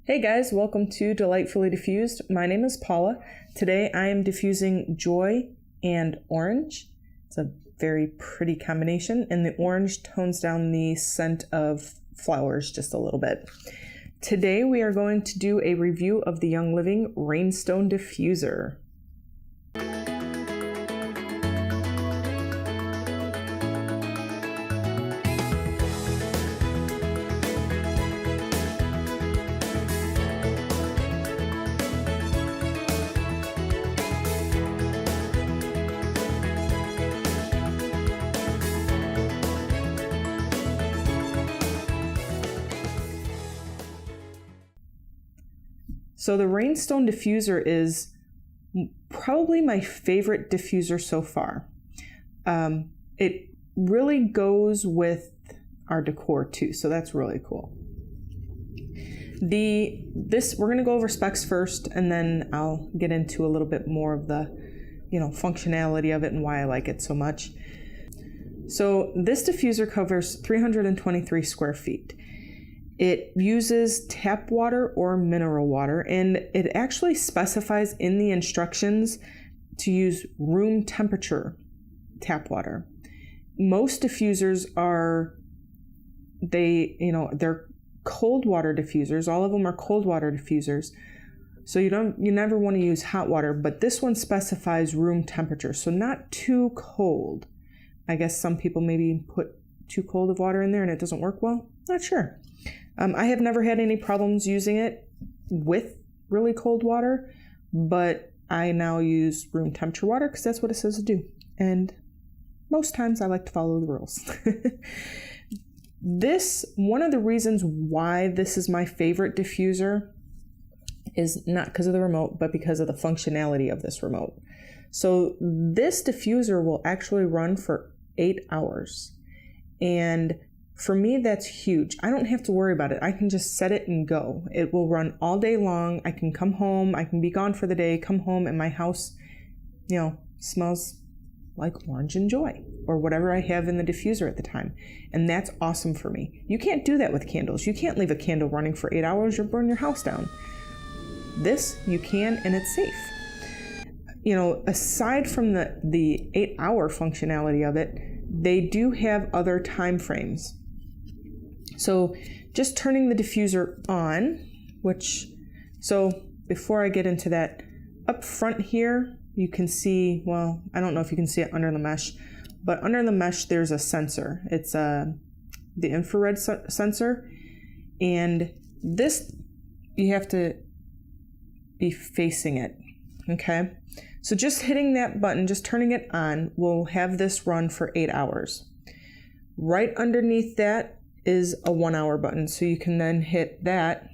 Hey guys, welcome to Delightfully Diffused. My name is Paula. Today I am diffusing joy and orange. It's a very pretty combination, and the orange tones down the scent of flowers just a little bit. Today we are going to do a review of the Young Living Rainstone Diffuser. So the Rainstone Diffuser is probably my favorite diffuser so far. It really goes with our decor too, so that's really cool. We're gonna go over specs first, and then I'll get into a little bit more of the, functionality of it and why I like it so much. So this diffuser covers 323 square feet. It uses tap water or mineral water, and it actually specifies in the instructions to use room temperature tap water. Most diffusers they're cold water diffusers. All of them are cold water diffusers. So you never want to use hot water, but this one specifies room temperature, so not too cold. I guess some people maybe put too cold of water in there and it doesn't work well. Not sure. I have never had any problems using it with really cold water, but I now use room temperature water because that's what it says to do. And most times I like to follow the rules. One of the reasons why this is my favorite diffuser is not because of the remote, but because of the functionality of this remote. So this diffuser will actually run for 8 hours. And for me, that's huge. I don't have to worry about it. I can just set it and go. It will run all day long. I can come home. I can be gone for the day, come home, and my house, smells like orange and joy or whatever I have in the diffuser at the time. And that's awesome for me. You can't do that with candles. You can't leave a candle running for 8 hours. You'll burn your house down. This, you can, and it's safe. Aside from the 8-hour functionality of it, they do have other time frames. So just turning the diffuser on, so before I get into that, up front here, you can see, well, I don't know if you can see it under the mesh, but under the mesh, there's a sensor. It's the infrared sensor. And this, you have to be facing it, okay? So just hitting that button, just turning it on, will have this run for 8 hours. Right underneath that is a 1-hour button. So you can then hit that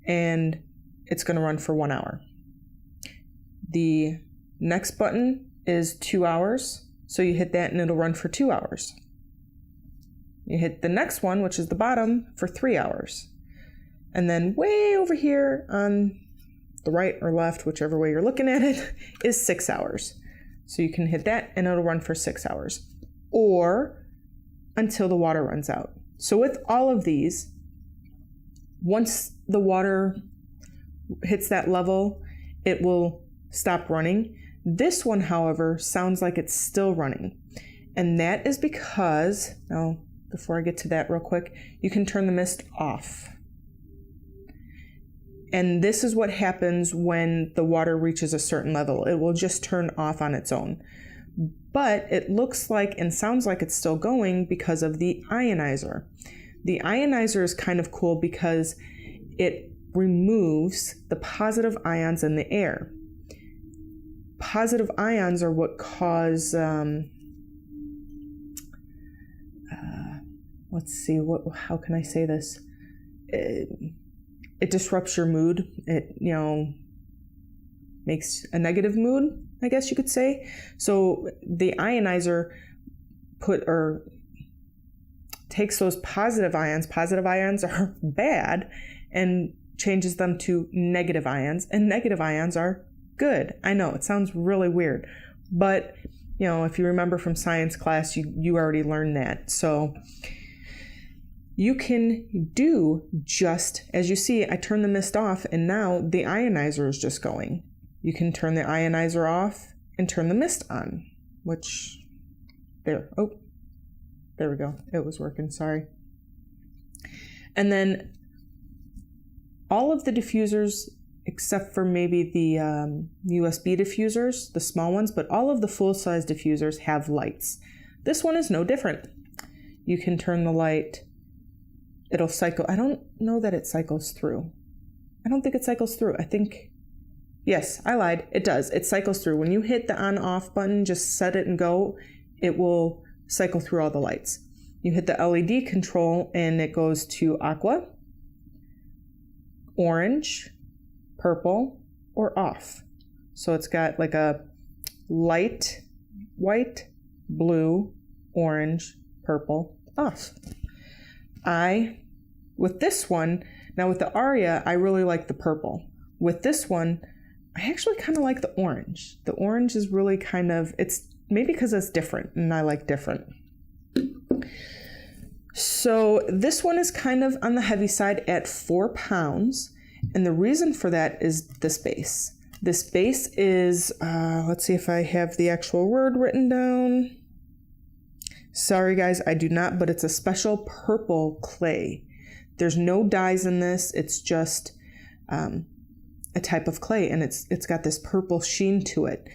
and it's gonna run for 1 hour. The next button is 2 hours. So you hit that and it'll run for 2 hours. You hit the next one, which is the bottom, for 3 hours. And then way over here on the right or left, whichever way you're looking at it, is 6 hours. So you can hit that and it'll run for 6 hours or until the water runs out. So with all of these, once the water hits that level, it will stop running. This one, however, sounds like it's still running. And that is because, now before I get to that real quick, you can turn the mist off. And this is what happens when the water reaches a certain level. It will just turn off on its own. But it looks like and sounds like it's still going because of the ionizer. The ionizer is kind of cool because it removes the positive ions in the air. Positive ions are what cause, how can I say this? It disrupts your mood. It, makes a negative mood, I guess you could say. So the ionizer takes those positive ions are bad, and changes them to negative ions, and negative ions are good. I know it sounds really weird, but if you remember from science class, you already learned that. So you can do just, as you see, I turn the mist off and now the ionizer is just going. You can turn the ionizer off and turn the mist on, which, there we go. It was working, sorry. And then all of the diffusers, except for maybe the USB diffusers, the small ones, but all of the full-size diffusers have lights. This one is no different. You can turn the light, it'll cycle. I don't know that it cycles through. I don't think it cycles through. I think, yes, I lied. It does. It cycles through. When you hit the on-off button, just set it and go, it will cycle through all the lights. You hit the LED control and it goes to aqua, orange, purple, or off. So it's got like a light, white, blue, orange, purple, off. With this one, now with the Aria, I really like the purple. With this one, I actually kind of like the orange. The orange is really kind of, it's maybe because it's different and I like different. So this one is kind of on the heavy side at 4 pounds. And the reason for that is this base. This base is, let's see if I have the actual word written down. Sorry guys, I do not, but it's a special purple clay. There's no dyes in this. It's just a type of clay, and it's got this purple sheen to it.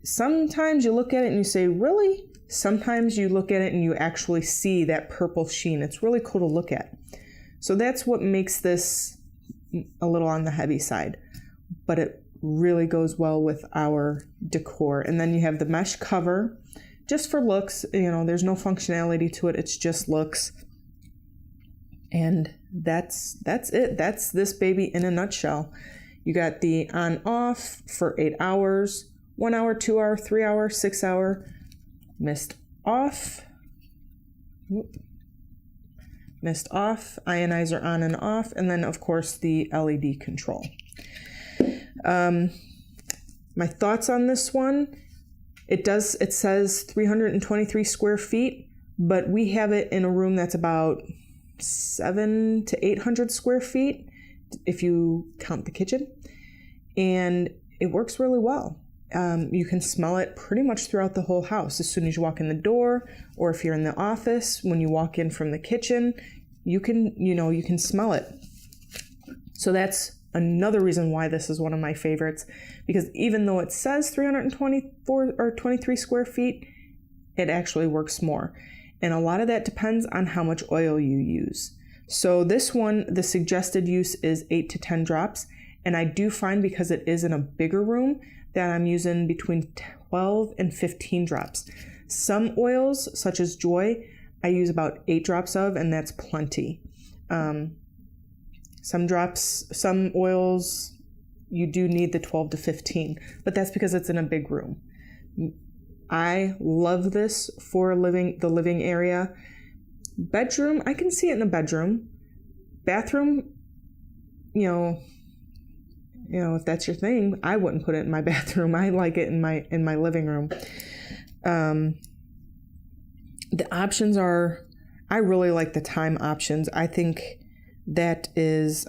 Sometimes you look at it and you say, really? Sometimes you look at it and you actually see that purple sheen. It's really cool to look at. So that's what makes this a little on the heavy side, but it really goes well with our decor. And then you have the mesh cover, just for looks. You know, there's no functionality to it. It's just looks. And that's it. That's this baby in a nutshell. You got the on off for 8 hours, 1 hour, 2 hour, 3 hour, 6 hour, mist off, mist off, ionizer on and off, and then of course the LED control. My thoughts on this one, it says 323 square feet, but we have it in a room that's about 700 to 800 square feet if you count the kitchen, and it works really well. You can smell it pretty much throughout the whole house. As soon as you walk in the door, or if you're in the office, when you walk in from the kitchen, you can smell it. So that's another reason why this is one of my favorites, because even though it says 324 or 23 square feet, it actually works more. And a lot of that depends on how much oil you use. So this one, the suggested use is 8 to 10 drops. And I do find, because it is in a bigger room, that I'm using between 12 and 15 drops. Some oils, such as Joy, I use about 8 drops of, and that's plenty. Some oils, you do need the 12 to 15, but that's because it's in a big room. I love this for the living area. Bedroom, I can see it in a bedroom. Bathroom, if that's your thing, I wouldn't put it in my bathroom. I like it in my living room. The options are, I really like the time options. I think that is,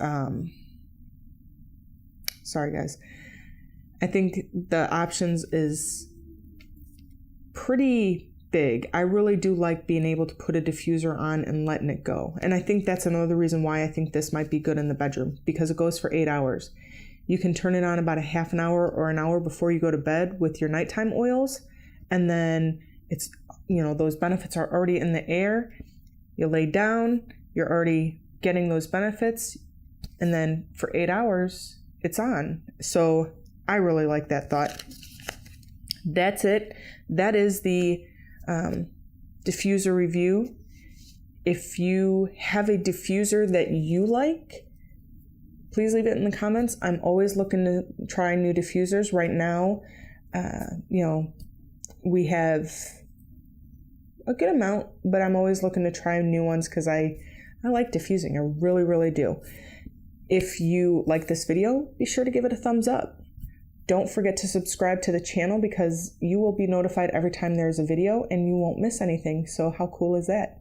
sorry guys. I think the options is pretty big. I really do like being able to put a diffuser on and letting it go. And I think that's another reason why I think this might be good in the bedroom, because it goes for 8 hours. You can turn it on about a half an hour or an hour before you go to bed with your nighttime oils. And then it's, those benefits are already in the air. You lay down, you're already getting those benefits. And then for 8 hours, it's on. So I really like that thought. That's it. That is the diffuser review. If you have a diffuser that you like, please leave it in the comments. I'm always looking to try new diffusers. Right now, we have a good amount, but I'm always looking to try new ones because I like diffusing. I really, really do. If you like this video, be sure to give it a thumbs up. Don't forget to subscribe to the channel, because you will be notified every time there's a video and you won't miss anything. So how cool is that?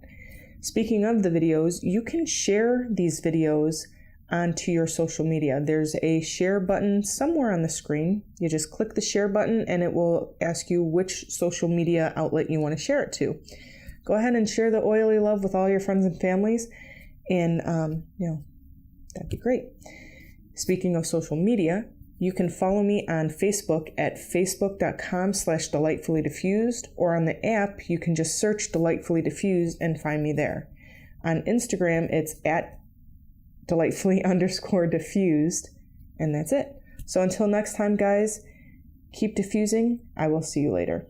Speaking of the videos, you can share these videos onto your social media. There's a share button somewhere on the screen. You just click the share button and it will ask you which social media outlet you want to share it to. Go ahead and share the oily love with all your friends and families, and that'd be great. Speaking of social media, you can follow me on Facebook at facebook.com/delightfully-diffused, or on the app, you can just search Delightfully Diffused and find me there. On Instagram, it's at delightfully_diffused, and that's it. So until next time, guys, keep diffusing. I will see you later.